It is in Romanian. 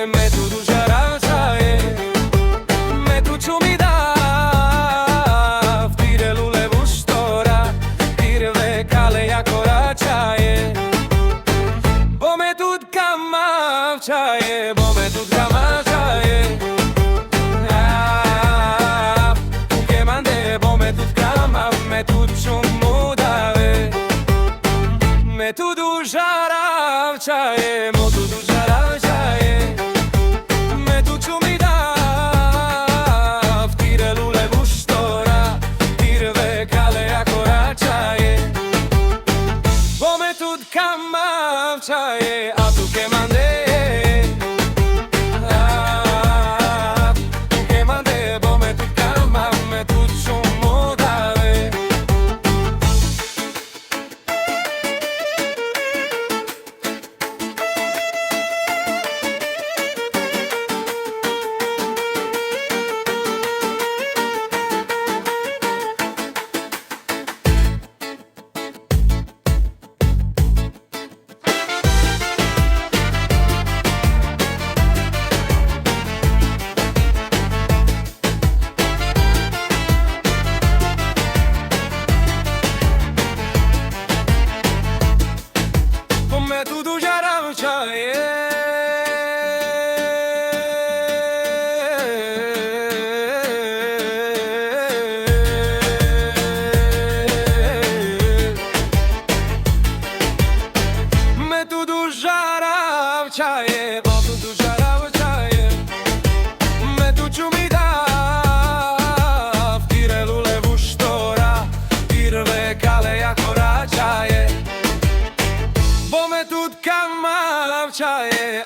metodu žaravčaje, metu čumi dav, tire lule vuštora, tirve kale ja koračaje, bo metud kamavčaje, bo metud kamavčaje, ke mande bo metud kamav, metud čumu dave, metudu žaravčaje, motudu žaravčaje, metu čumi dav, tire lule vuštora, tirve kale ja koračaje, bo metud kamavčaje, a tu ke mande, ke mande bo metud kamav, metud čumu dave. Metudu žaravčaje, metudu žaravčaje, metudu žaravčaje, metu čumi dav, tire lule vuštora, tirve kale ja koračaje, bo metud kamavčaje,